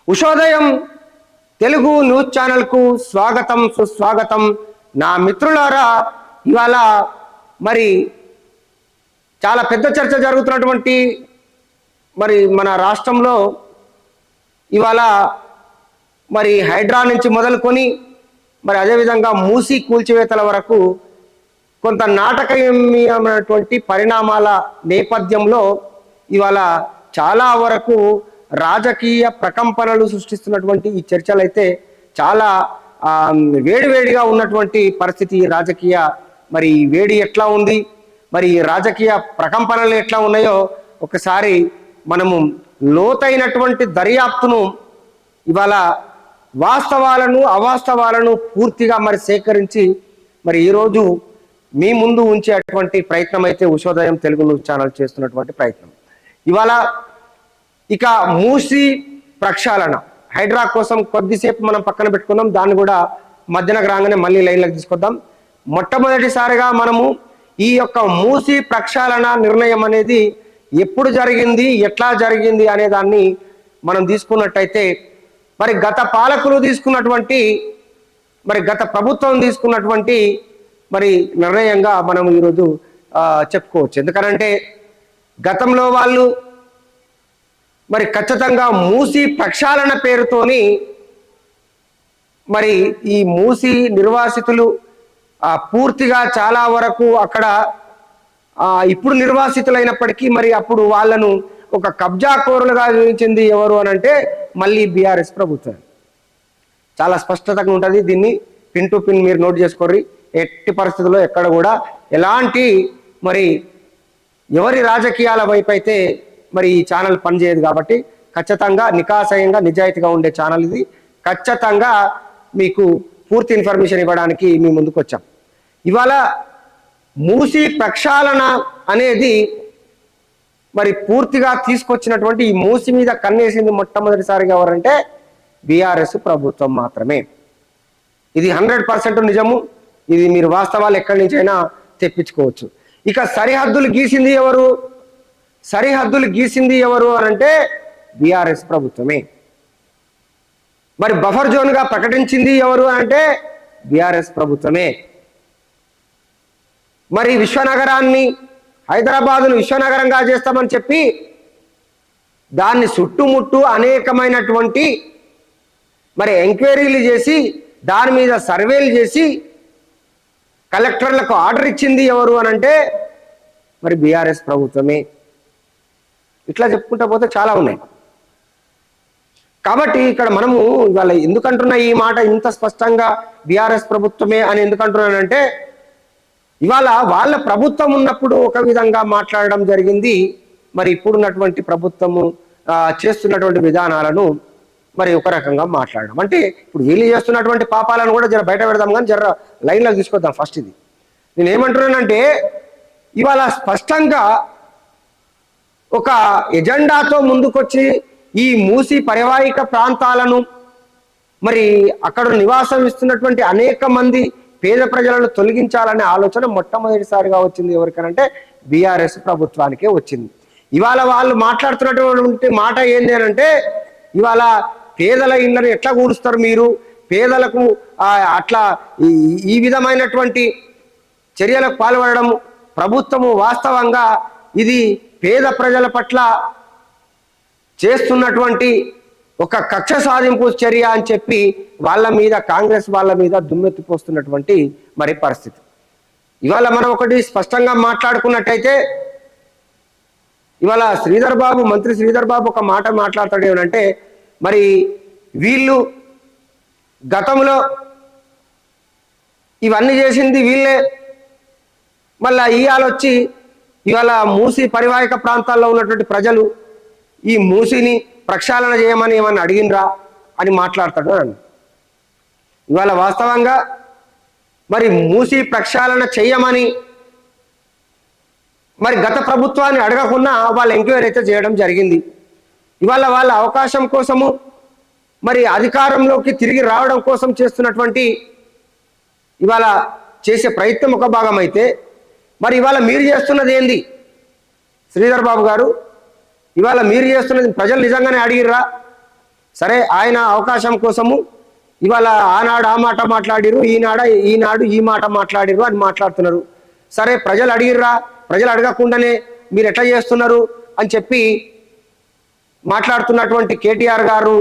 ఉషోదయం Telugu news ఛానల్కు స్వాగతం సుస్వాగతం. నా మిత్రులారా, ఇవాళ మరి చాలా పెద్ద చర్చ జరుగుతున్నటువంటి మరి మన రాష్ట్రంలో ఇవాళ మరి హైడ్రా నుంచి మొదలుకొని మరి అదేవిధంగా మూసీ కూల్చివేతల వరకు కొంత నాటకీయమైనటువంటి పరిణామాల నేపథ్యంలో ఇవాళ చాలా వరకు రాజకీయ ప్రకంపనలు సృష్టిస్తున్నటువంటి ఈ చర్చలు అయితే చాలా వేడివేడిగా ఉన్నటువంటి పరిస్థితి. రాజకీయ మరి వేడి ఎట్లా ఉంది, మరి రాజకీయ ప్రకంపనలు ఎట్లా ఉన్నాయో ఒకసారి మనము లోతైనటువంటి దర్యాప్తును ఇవాళ వాస్తవాలను అవాస్తవాలను పూర్తిగా మరి సేకరించి మరి ఈరోజు మీ ముందు ఉంచేటువంటి ప్రయత్నం అయితే ఉషోదయం తెలుగు న్యూస్ ఛానల్ చేస్తున్నటువంటి ప్రయత్నం. ఇవాళ ఇక మూసీ ప్రక్షాళన హైడ్రా కోసం కొద్దిసేపు మనం పక్కన పెట్టుకుందాం, దాన్ని కూడా మధ్యాహ్నం రాగానే మళ్ళీ లైన్లోకి తీసుకొద్దాం. మొట్టమొదటిసారిగా మనము ఈ యొక్క మూసీ ప్రక్షాళన నిర్ణయం అనేది ఎప్పుడు జరిగింది, ఎట్లా జరిగింది అనే దాన్ని మనం తీసుకున్నట్టయితే మరి గత పాలకులు తీసుకున్నటువంటి మరి గత ప్రభుత్వం తీసుకున్నటువంటి మరి నిర్ణయంగా మనం ఈరోజు చెప్పుకోవచ్చు. ఎందుకనంటే గతంలో వాళ్ళు మరి ఖచ్చితంగా మూసీ ప్రక్షాళన పేరుతోని మరి ఈ మూసీ నిర్వాసితులు పూర్తిగా చాలా వరకు అక్కడ ఇప్పుడు నిర్వాసితులైనప్పటికీ మరి అప్పుడు వాళ్ళను ఒక కబ్జా కోరులుగా చూపించింది ఎవరు అని అంటే మళ్ళీ బీఆర్ఎస్ ప్రభుత్వం. చాలా స్పష్టతగా ఉంటుంది, దీన్ని పిన్ టు పిన్ మీరు నోట్ చేసుకోర్రి. ఎట్టి పరిస్థితుల్లో ఎక్కడ కూడా ఎలాంటి మరి ఎవరి రాజకీయాల వైపు అయితే మరి ఈ ఛానల్ పనిచేయదు కాబట్టి ఖచ్చితంగా నికాసయంగా నిజాయితీగా ఉండే ఛానల్ ఇది. ఖచ్చితంగా మీకు పూర్తి ఇన్ఫర్మేషన్ ఇవ్వడానికి మీ ముందుకు వచ్చాం. ఇవాళ మూసీ ప్రక్షాళన అనేది మరి పూర్తిగా తీసుకొచ్చినటువంటి ఈ మూసీ మీద కన్నేసింది మొట్టమొదటిసారిగా ఎవరంటే బీఆర్ఎస్ ప్రభుత్వం మాత్రమే. ఇది 100% నిజము. ఇది మీరు వాస్తవాలు ఎక్కడి నుంచైనా తెప్పించుకోవచ్చు. ఇక సరిహద్దులు గీసింది ఎవరు, సరిహద్దులు గీసింది ఎవరు అనంటే బీఆర్ఎస్ ప్రభుత్వమే. మరి బఫర్ జోన్గా ప్రకటించింది ఎవరు అంటే బీఆర్ఎస్ ప్రభుత్వమే. మరి విశ్వనగరాన్ని హైదరాబాదును విశ్వనగరంగా చేస్తామని చెప్పి దాన్ని చుట్టుముట్టు అనేకమైనటువంటి మరి ఎంక్వైరీలు చేసి దాని మీద సర్వేలు చేసి కలెక్టర్లకు ఆర్డర్ ఇచ్చింది ఎవరు అనంటే మరి బీఆర్ఎస్ ప్రభుత్వమే. ఇట్లా చెప్పుకుంటా పోతే చాలా ఉన్నాయి. కాబట్టి ఇక్కడ మనము ఇవాళ ఎందుకంటున్నా ఈ మాట ఇంత స్పష్టంగా బీఆర్ఎస్ ప్రభుత్వమే అని ఎందుకంటున్నానంటే ఇవాళ వాళ్ళ ప్రభుత్వం ఉన్నప్పుడు ఒక విధంగా మాట్లాడడం జరిగింది, మరి ఇప్పుడున్నటువంటి ప్రభుత్వము చేస్తున్నటువంటి విధానాలను మరి ఒక రకంగా మాట్లాడడం. అంటే ఇప్పుడు వీళ్ళు చేస్తున్నటువంటి పాపాలను కూడా జర బయట పెడదాం, కానీ జర లైన్లోకి తీసుకొద్దాం. ఫస్ట్ ఇది నేను ఏమంటున్నానంటే ఇవాళ స్పష్టంగా ఒక ఎజెండాతో ముందుకొచ్చి ఈ మూసీ పరివాహిక ప్రాంతాలను మరి అక్కడ నివాసం ఇస్తున్నటువంటి అనేక మంది పేద ప్రజలను తొలగించాలనే ఆలోచన మొట్టమొదటిసారిగా వచ్చింది ఎవరికనంటే బీఆర్ఎస్ ప్రభుత్వానికే వచ్చింది. ఇవాళ వాళ్ళు మాట్లాడుతున్నటువంటి మాట ఏంది అంటే ఇవాళ పేదల ఇళ్లను ఎట్లా కూడుస్తారు మీరు, పేదలకు అట్లా ఈ విధమైనటువంటి చర్యలకు పాల్పడడం ప్రభుత్వము వాస్తవంగా ఇది పేద ప్రజల పట్ల చేస్తున్నటువంటి ఒక కక్ష సాధింపు చర్య అని చెప్పి వాళ్ళ మీద కాంగ్రెస్ వాళ్ళ మీద దుమ్మెత్తిపోస్తున్నటువంటి మరి పరిస్థితి. ఇవాళ మనం ఒకటి స్పష్టంగా మాట్లాడుకున్నట్టయితే ఇవాళ మంత్రి శ్రీధర్ బాబు ఒక మాట మాట్లాడతాడు ఏమంటే మరి వీళ్ళు గతంలో ఇవన్నీ చేసింది వీళ్ళే, మళ్ళా ఇవాళొచ్చి ఇవాళ మూసీ పరివాహిక ప్రాంతాల్లో ఉన్నటువంటి ప్రజలు ఈ మూసీని ప్రక్షాళన చేయమని ఏమన్నా అడిగినరా అని మాట్లాడతాడు అని. ఇవాళ వాస్తవంగా మరి మూసీ ప్రక్షాళన చేయమని మరి గత ప్రభుత్వాన్ని అడగకుండా వాళ్ళు ఎంక్వైరీ అయితే చేయడం జరిగింది. ఇవాళ వాళ్ళ అవకాశం కోసము మరి అధికారంలోకి తిరిగి రావడం కోసం చేస్తున్నటువంటి ఇవాళ చేసే ప్రయత్నం ఒక భాగం అయితే మరి ఇవాళ మీరు చేస్తున్నది ఏంది శ్రీధర్ బాబు గారు? ఇవాళ మీరు చేస్తున్నది ప్రజలు నిజంగానే అడిగిర్రా? సరే ఆయన అవకాశం కోసము ఇవాళ ఆనాడు ఆ మాట మాట్లాడిరు, ఈనాడు ఈ మాట మాట్లాడిరు అని మాట్లాడుతున్నారు. సరే ప్రజలు అడిగిర్రా, ప్రజలు అడగకుండానే మీరు ఎట్లా చేస్తున్నారు అని చెప్పి మాట్లాడుతున్నటువంటి కేటీఆర్ గారు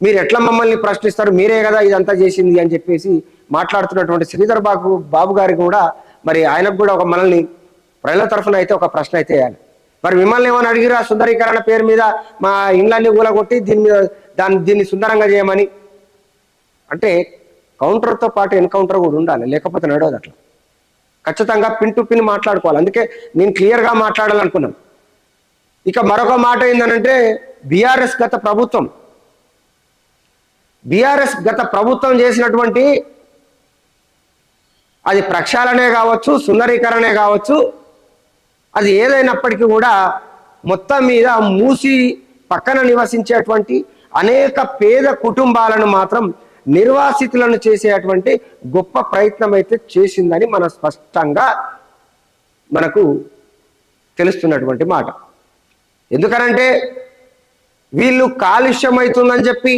మీరు ఎట్లా మమ్మల్ని ప్రశ్నిస్తారు, మీరే కదా ఇదంతా చేసింది అని చెప్పేసి మాట్లాడుతున్నటువంటి శ్రీధర్ బాబు గారికి కూడా మరి ఆయనకు కూడా ఒక మనల్ని ప్రజల తరఫున అయితే ఒక ప్రశ్న అయితే వేయాలి. మరి మిమ్మల్ని ఏమైనా అడిగిరా సుందరీకరణ పేరు మీద మా ఇండ్లన్నీ కూలగొట్టి దీని మీద దీన్ని సుందరంగా చేయమని? అంటే కౌంటర్తో పాటు ఎన్కౌంటర్ కూడా ఉండాలి, లేకపోతే నడవదు. అట్లా ఖచ్చితంగా పిన్ టు పిన్ మాట్లాడుకోవాలి. అందుకే నేను క్లియర్గా మాట్లాడాలనుకున్నాను. ఇక మరొక మాట ఏంటంటే బీఆర్ఎస్ గత ప్రభుత్వం చేసినటువంటి అది ప్రక్షాళనే కావచ్చు, సుందరీకరణే కావచ్చు, అది ఏదైనప్పటికీ కూడా మొత్తం మీద మూసి పక్కన నివసించేటువంటి అనేక పేద కుటుంబాలను మాత్రం నిర్వాసితులను చేసేటువంటి గొప్ప ప్రయత్నం అయితే చేసిందని మన స్పష్టంగా మనకు తెలుస్తున్నటువంటి మాట. ఎందుకనంటే వీళ్ళు కాలుష్యం అవుతుందని చెప్పి,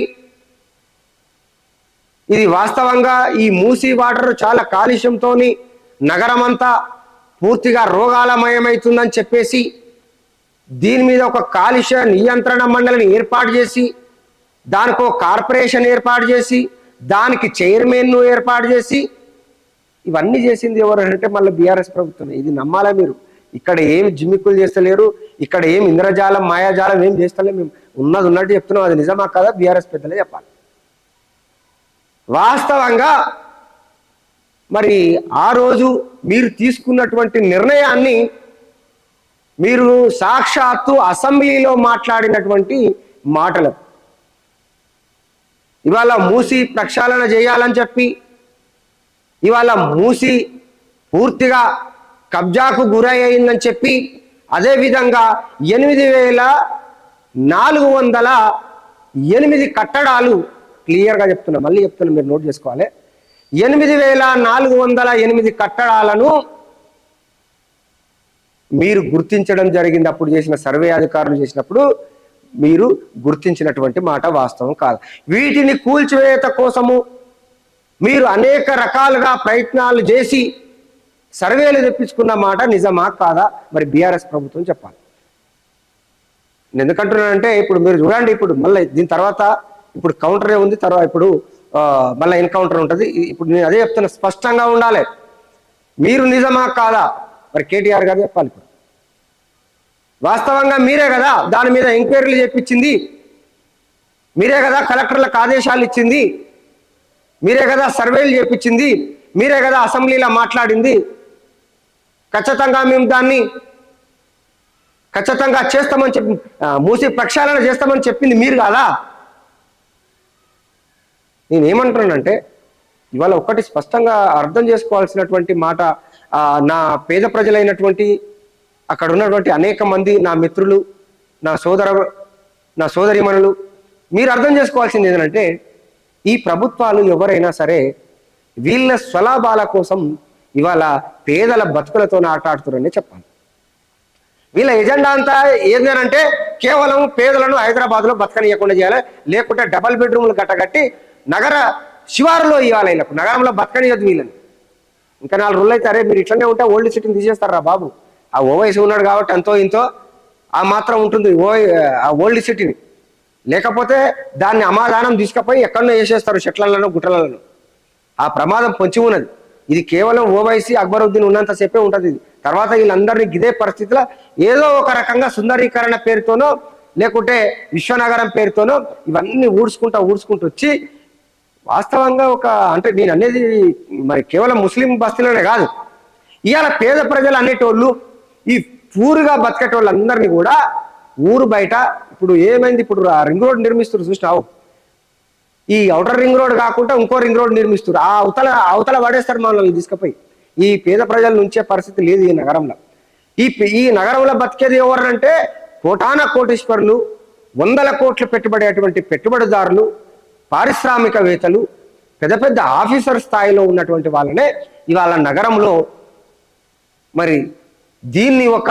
ఇది వాస్తవంగా ఈ మూసీ వాటర్ చాలా కాలుష్యంతో నగరం అంతా పూర్తిగా రోగాలమయమవుతుందని చెప్పేసి దీని మీద ఒక కాలుష్య నియంత్రణ మండలిని ఏర్పాటు చేసి, దానికి ఒక కార్పొరేషన్ ఏర్పాటు చేసి, దానికి చైర్మన్ను ఏర్పాటు చేసి, ఇవన్నీ చేసింది ఎవరు అంటే మళ్ళీ బీఆర్ఎస్ ప్రభుత్వం. ఇది నమ్మాలా మీరు? ఇక్కడ ఏమి జిమ్మిక్కులు చేస్తలేరు, ఇక్కడ ఏమి ఇంద్రజాలం మాయాజాలం ఏం చేస్తలేము. మేము ఉన్నది ఉన్నట్టు చెప్తున్నాం. అది నిజమా కదా? బీఆర్ఎస్ పెద్దలే చెప్పాలి. వాస్తవంగా మరి ఆ రోజు మీరు తీసుకున్నటువంటి నిర్ణయాన్ని మీరు సాక్షాత్తు అసెంబ్లీలో మాట్లాడినటువంటి మాటలు ఇవాళ మూసి ప్రక్షాళన చేయాలని చెప్పి, ఇవాళ మూసి పూర్తిగా కబ్జాకు గురయ్యిందని చెప్పి, అదేవిధంగా 8,408 కట్టడాలు క్లియర్గా చెప్తున్నా, మళ్ళీ చెప్తున్నా, మీరు నోట్ చేసుకోవాలి. 8,408 కట్టడాలను మీరు గుర్తించడం జరిగింది. అప్పుడు చేసిన సర్వే అధికారులు చేసినప్పుడు మీరు గుర్తించినటువంటి మాట వాస్తవం కాదు. వీటిని కూల్చివేత కోసము మీరు అనేక రకాలుగా ప్రయత్నాలు చేసి సర్వేలు తెప్పించుకున్న మాట నిజమా కాదా? మరి బీఆర్ఎస్ ప్రభుత్వం చెప్పాలి. నేను ఎందుకంటున్నానంటే ఇప్పుడు మీరు చూడండి, ఇప్పుడు మళ్ళీ దీని తర్వాత ఇప్పుడు కౌంటరే ఉంది, తర్వాత ఇప్పుడు మళ్ళీ ఎన్కౌంటర్ ఉంటుంది. ఇప్పుడు నేను అదే చెప్తున్నా, స్పష్టంగా ఉండాలి. మీరు నిజమా కాదా మరి కేటీఆర్ గారు చెప్పాలి. ఇప్పుడు వాస్తవంగా మీరే కదా దాని మీద ఎంక్వైరీలు చేపించింది, మీరే కదా కలెక్టర్లకు ఆదేశాలు ఇచ్చింది, మీరే కదా సర్వేలు చేపించింది, మీరే కదా అసెంబ్లీలో మాట్లాడింది. ఖచ్చితంగా మేము దాన్ని చేస్తామని చెప్పి మూసి ప్రక్షాళన చేస్తామని చెప్పింది మీరు కాదా? నేనేమంటున్నానంటే ఇవాళ ఒకటి స్పష్టంగా అర్థం చేసుకోవాల్సినటువంటి మాట, నా పేద ప్రజలైనటువంటి అక్కడ ఉన్నటువంటి అనేక మంది నా మిత్రులు, నా సోదరిమణులు, మీరు అర్థం చేసుకోవాల్సింది ఏంటంటే ఈ ప్రభుత్వాలు ఎవరైనా సరే వీళ్ళ స్వలాభాల కోసం ఇవాళ పేదల బతుకులతో ఆటాడుతున్నారని చెప్పాలి. వీళ్ళ ఎజెండా అంతా ఏంటంటే కేవలం పేదలను హైదరాబాద్లో బతకనీయకుండా చేయాలి, లేకుంటే డబల్ బెడ్రూమ్లు కట్టగట్టి నగర శివారులో ఇవ్వాలి. వీళ్ళకు నగరంలో బతకనియద్దు వీళ్ళని. ఇంకా 4 రోజులు అయితే అరే మీరు ఇట్లనే ఉంటే ఓల్డ్ సిటీని తీసేస్తారా బాబు? ఆ ఓవైసీ ఉన్నాడు కాబట్టి అంతో ఇంతో ఆ మాత్రం ఉంటుంది ఆ ఓల్డ్ సిటీని. లేకపోతే దాన్ని అమాదానం తీసుకుపోయి ఎక్కడో వేసేస్తారు, చెట్లలను గుట్టలను. ఆ ప్రమాదం పొంచి ఉన్నది. ఇది కేవలం ఓవైసీ అక్బరుద్దీన్ ఉన్నంతసేపే ఉంటుంది. ఇది తర్వాత వీళ్ళందరినీ ఇదే పరిస్థితిలో ఏదో ఒక రకంగా సుందరీకరణ పేరుతోనో లేకుంటే విశ్వనగరం పేరుతోనో ఇవన్నీ ఊడ్చుకుంటూ వచ్చి వాస్తవంగా అంటే నేను అనేది మరి కేవలం ముస్లిం బస్తీలోనే కాదు, ఇవాళ పేద ప్రజలు అనేటోళ్ళు ఈ పూరుగా బతికేటోళ్ళందరినీ కూడా ఊరు బయట ఇప్పుడు ఏమైంది, ఇప్పుడు రింగ్ రోడ్ నిర్మిస్తారు చూసినావు, ఈ ఔటర్ రింగ్ రోడ్ కాకుండా ఇంకో రింగ్ రోడ్ నిర్మిస్తారు. ఆ అవతల పడేస్తారు మనల్ని తీసుకుపోయి. ఈ పేద ప్రజల నుంచే పరిస్థితి లేదు ఈ నగరంలో. ఈ నగరంలో బతికేది ఎవరంటే కోటాన కోటీశ్వరులు, 100 కోట్లు పెట్టుబడేటువంటి పెట్టుబడిదారులు, పారిశ్రామికవేత్తలు, పెద్ద ఆఫీసర్ స్థాయిలో ఉన్నటువంటి వాళ్ళనే ఇవాళ నగరంలో మరి దీన్ని ఒక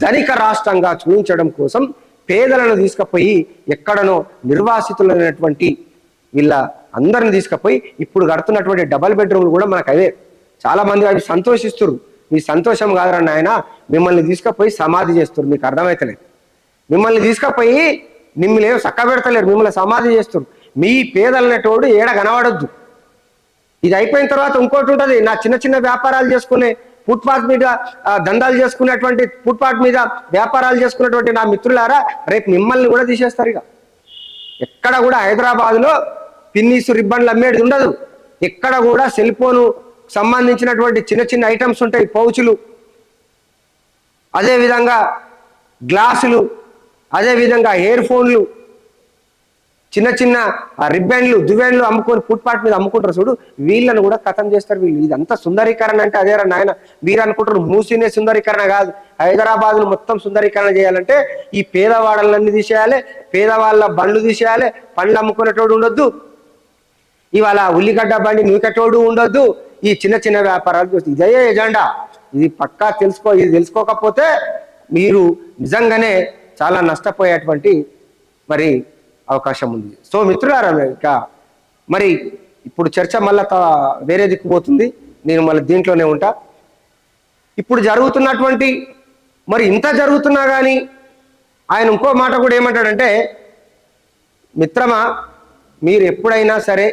ధనిక రాష్ట్రంగా చూపించడం కోసం పేదలను తీసుకుపోయి ఎక్కడనో నిర్వాసితులైనటువంటి వీళ్ళ అందరిని తీసుకుపోయి ఇప్పుడు కడుతున్నటువంటి డబల్ బెడ్రూమ్లు కూడా మనకు అవే. చాలా మంది అవి సంతోషిస్తున్నారు. మీ సంతోషం కాదరన్న ఆయన, మిమ్మల్ని తీసుకుపోయి సమాధి చేస్తారు. మీకు అర్థమవుతలేదు. మిమ్మల్ని తీసుకుపోయి మిమ్మల్ని ఏమో చక్క పెడతలేరు, మిమ్మల్ని సమాధి చేస్తారు. మీ పేదలనేటోడు ఏడ కనబడొద్దు. ఇది అయిపోయిన తర్వాత ఇంకోటి ఉంటుంది. నా చిన్న చిన్న వ్యాపారాలు చేసుకునే ఫుట్పాత్ మీద దందాలు చేసుకునేటువంటి ఫుట్పాత్ మీద వ్యాపారాలు చేసుకున్నటువంటి నా మిత్రులారా, రేపు మిమ్మల్ని కూడా తీసేస్తారు. ఇక ఎక్కడ కూడా హైదరాబాద్లో పిన్నీసు రిబ్బన్లు అమ్మేది ఉండదు. ఎక్కడ కూడా సెల్ ఫోను సంబంధించినటువంటి చిన్న చిన్న ఐటమ్స్ ఉంటాయి, పౌచులు, అదేవిధంగా గ్లాసులు, అదేవిధంగా ఇయర్ ఫోన్లు, చిన్న చిన్న రిబ్బన్లు దువ్వెన్లు అమ్ముకొని ఫుట్పాత్ మీద అమ్ముకుంటారు చూడు, వీళ్ళను కూడా ఖతం చేస్తారు వీళ్ళు. ఇదంతా సుందరీకరణ అంటే అదేరా నాయన. మీరు అనుకుంటారు మూసీనే సుందరీకరణ కాదు. హైదరాబాద్ను మొత్తం సుందరీకరణ చేయాలంటే ఈ పేదవాళ్ళన్నీ తీసేయాలి, పేదవాళ్ళ బండ్లు తీసేయాలి, పండ్లు అమ్ముకునేటోడు ఉండొద్దు, ఇవాళ ఉల్లిగడ్డ బండి నూకెటోడు ఉండొద్దు, ఈ చిన్న చిన్న వ్యాపారాలు చూస్తే ఇదే ఎజెండా. ఇది పక్కా తెలుసుకో. ఇది తెలుసుకోకపోతే మీరు నిజంగానే చాలా నష్టపోయేటువంటి మరి అవకాశం ఉంది. సో మిత్రులారా, ఇక మరి ఇప్పుడు చర్చ మళ్ళా వేరే దిక్కుపోతుంది. నేను మళ్ళీ దీంట్లోనే ఉంటా. ఇప్పుడు జరుగుతున్నటువంటి మరి ఇంత జరుగుతున్నా కానీ ఆయన ఇంకో మాట కూడా ఏమంటాడంటే, మిత్రమా మీరు ఎప్పుడైనా సరే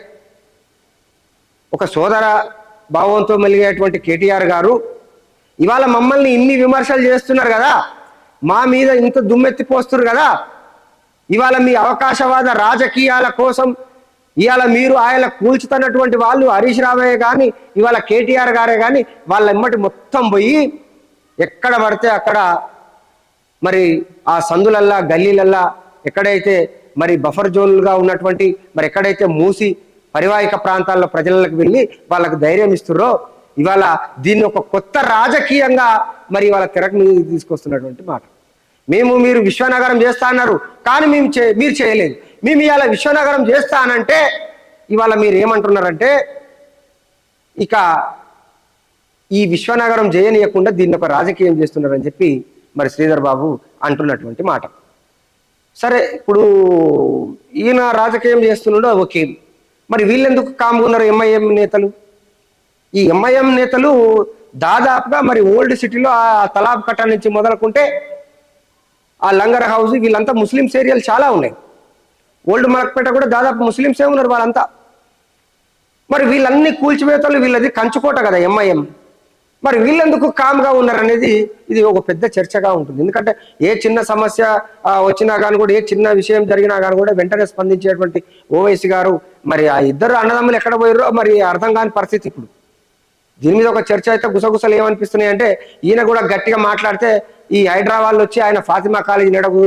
ఒక సోదర భావంతో మెలిగేటువంటి కేటీఆర్ గారు ఇవాళ మమ్మల్ని ఇన్ని విమర్శలు చేస్తున్నారు కదా, మా మీద ఇంత దుమ్మెత్తిపోస్తున్నారు కదా, ఇవాళ మీ అవకాశవాద రాజకీయాల కోసం ఇవాళ మీరు ఆయన కూల్చుతున్నటువంటి వాళ్ళు హరీష్ రావయ్య కానీ ఇవాళ కేటీఆర్ గారే కానీ వాళ్ళ ఎమ్మటి మొత్తం పోయి ఎక్కడ పడితే అక్కడ మరి ఆ సందులల్లా గల్లీలల్లా ఎక్కడైతే మరి బఫర్ జోన్లుగా ఉన్నటువంటి మరి ఎక్కడైతే మూసి పరివాహిక ప్రాంతాల్లో ప్రజలకు వెళ్ళి వాళ్ళకు ధైర్యం ఇస్తుర్రో ఇవాళ దీన్ని ఒక కొత్త రాజకీయంగా మరి ఇవాళ తెరకు మీద తీసుకొస్తున్నటువంటి మాట. మీరు విశ్వనగరం చేస్తా అన్నారు కానీ మీరు చేయలేదు. మేము ఇవాళ విశ్వనగరం చేస్తానంటే ఇవాళ మీరు ఏమంటున్నారంటే ఇక ఈ విశ్వనగరం చేయనీయకుండా దీన్ని ఒక రాజకీయం చేస్తున్నారని చెప్పి మరి శ్రీధర్ బాబు అంటున్నటువంటి మాట. సరే, ఇప్పుడు ఈయన రాజకీయం చేస్తున్నాడో ఓకే, మరి వీళ్ళెందుకు కాముకున్నారు ఎంఐఎం నేతలు? ఈ ఎంఐఎం నేతలు దాదాపుగా మరి ఓల్డ్ సిటీలో ఆ తలాబ్ కట్ట నుంచి మొదలుకుంటే ఆ లంగర్ హౌస్ వీళ్ళంతా ముస్లిమ్స్ ఏరియాలు చాలా ఉన్నాయి. ఓల్డ్ మలక్పేట కూడా దాదాపు ముస్లిమ్సే ఉన్నారు వాళ్ళంతా. మరి వీళ్ళన్ని కూల్చివేతలు, వీళ్ళది కంచుకోట కదా ఎంఐఎం. మరి వీళ్ళెందుకు కామ్గా ఉన్నారనేది ఇది ఒక పెద్ద చర్చగా ఉంటుంది. ఎందుకంటే ఏ చిన్న సమస్య వచ్చినా కానీ కూడా, ఏ చిన్న విషయం జరిగినా కానీ కూడా వెంటనే స్పందించేటువంటి ఓవైసీ గారు మరి ఆ ఇద్దరు అన్నదమ్ములు ఎక్కడ పోయారో మరి అర్థం కాని పరిస్థితి. ఇప్పుడు దీని మీద ఒక చర్చ అయితే గుసగుసలు ఏమనిపిస్తున్నాయి అంటే, ఈయన కూడా గట్టిగా మాట్లాడితే ఈ హైదరాబాద్లో వచ్చి ఆయన ఫాతిమా కాలేజీ నెడకు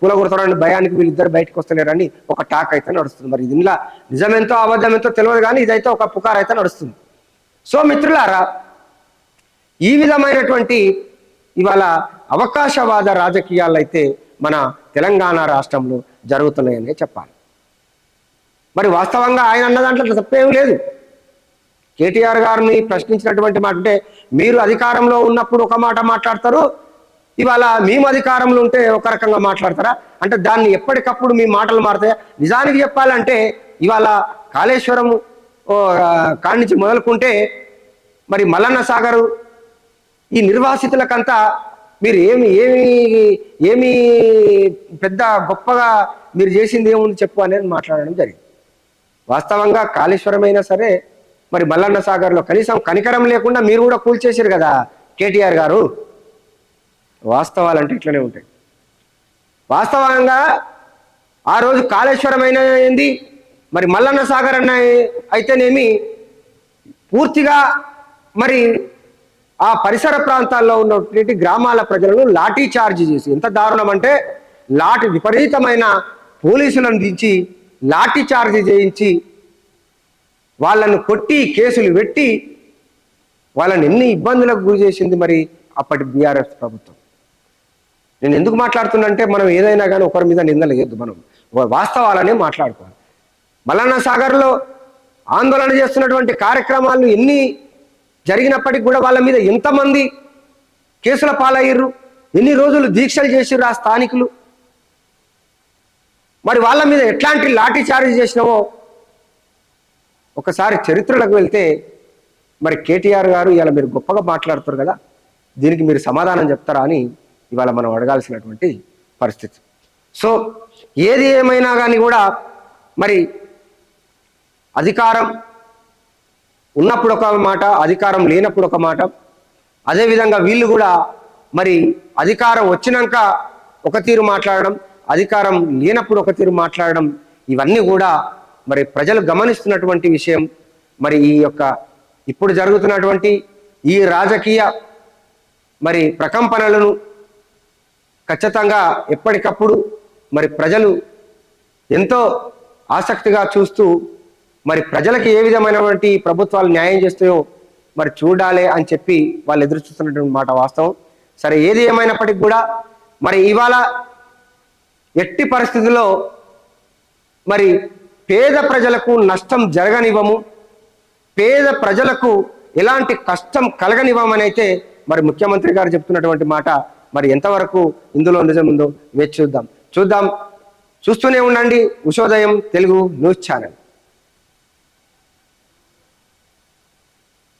కూలగొడతారని భయానికి వీళ్ళిద్దరు బయటకు వస్తలేరని ఒక టాక్ అయితే నడుస్తుంది. మరి దీనిలో నిజమెంతో అబద్ధమెంతో తెలియదు కానీ ఇదైతే ఒక పుకార్ అయితే నడుస్తుంది. సో మిత్రులారా, ఈ విధమైనటువంటి ఇవాళ అవకాశవాద రాజకీయాలు అయితే మన తెలంగాణ రాష్ట్రంలో జరుగుతున్నాయనే చెప్పాలి. మరి వాస్తవంగా ఆయన అన్న దాంట్లో తప్పేమీ లేదు. కేటీఆర్ గారిని ప్రశ్నించినటువంటి మాట అంటే, మీరు అధికారంలో ఉన్నప్పుడు ఒక మాట మాట్లాడతారు, ఇవాళ మేము అధికారంలో ఉంటే ఒక రకంగా మాట్లాడతారా అంటే దాన్ని ఎప్పటికప్పుడు మీ మాటలు మారుతాయా? నిజానికి చెప్పాలంటే ఇవాళ కాళేశ్వరం కాడి నుంచి మొదలుకుంటే మరి మల్లన్న సాగరు ఈ నిర్వాసితులకంతా మీరు ఏమి పెద్ద గొప్పగా మీరు చేసింది ఏముంది చెప్పు అనేది మాట్లాడడం జరిగింది. వాస్తవంగా కాళేశ్వరం అయినా సరే మరి మల్లన్న సాగర్లో కనీసం కనికరం లేకుండా మీరు కూడా కూల్చేసారు కదా కేటీఆర్ గారు. వాస్తవాలంటే ఇట్లనే ఉంటాయి. వాస్తవంగా ఆ రోజు కాళేశ్వరం అయినా ఏంది, మరి మల్లన్న సాగర్ అన్న అయితేనేమి పూర్తిగా మరి ఆ పరిసర ప్రాంతాల్లో ఉన్నటువంటి గ్రామాల ప్రజలను లాఠీ చార్జ్ చేసి, ఎంత దారుణం అంటే విపరీతమైన పోలీసులను దించి లాఠీ చార్జ్ చేయించి వాళ్ళను కొట్టి కేసులు పెట్టి వాళ్ళని ఎన్ని ఇబ్బందులకు గురి చేసింది మరి అప్పటి బీఆర్ఎస్ ప్రభుత్వం. నేను ఎందుకు మాట్లాడుతున్నంటే, మనం ఏదైనా కానీ ఒకరి మీద నిందలు వేయద్దు, మనం వాస్తవాలనే మాట్లాడుకోవాలి. మల్లన్న సాగర్లో ఆందోళన చేస్తున్నటువంటి కార్యక్రమాలు ఎన్ని జరిగినప్పటికీ కూడా వాళ్ళ మీద ఎంతమంది కేసుల పాలయ్యారు, ఎన్ని రోజులు దీక్షలు చేసిర్రు ఆ స్థానికులు. మరి వాళ్ళ మీద ఎట్లాంటి లాఠీ చార్జ్ చేసినావో ఒకసారి చరిత్రలకు వెళ్తే మరి కేటీఆర్ గారు ఇవాళ మీరు గొప్పగా మాట్లాడుతారు కదా, దీనికి మీరు సమాధానం చెప్తారా అని ఇవాళ మనం అడగాల్సినటువంటి పరిస్థితి. సో ఏది ఏమైనా కానీ కూడా మరి అధికారం ఉన్నప్పుడు ఒక మాట, అధికారం లేనప్పుడు ఒక మాట. అదేవిధంగా వీళ్ళు కూడా మరి అధికారం వచ్చినాక ఒక తీరు మాట్లాడడం, అధికారం లేనప్పుడు ఒక తీరు మాట్లాడడం, ఇవన్నీ కూడా మరి ప్రజలు గమనిస్తున్నటువంటి విషయం. మరి ఈ యొక్క ఇప్పుడు జరుగుతున్నటువంటి ఈ రాజకీయ మరి ప్రకంపనలను ఖచ్చితంగా ఎప్పటికప్పుడు మరి ప్రజలు ఎంతో ఆసక్తిగా చూస్తూ మరి ప్రజలకు ఏ విధమైనటువంటి ప్రభుత్వాలు న్యాయం చేస్తాయో మరి చూడాలి అని చెప్పి వాళ్ళు ఎదురు చూస్తున్నటువంటి మాట వాస్తవం. సరే, ఏది ఏమైనప్పటికీ కూడా మరి ఇవాళ ఎట్టి పరిస్థితుల్లో మరి పేద ప్రజలకు నష్టం జరగనివ్వము, పేద ప్రజలకు ఎలాంటి కష్టం కలగనివ్వమని అయితే మరి ముఖ్యమంత్రి గారు చెప్తున్నటువంటి మాట మరి ఎంతవరకు ఇందులో నిజం ఉందో వేచి చూద్దాం. చూస్తూనే ఉండండి ఉషోదయం తెలుగు న్యూస్ ఛానల్.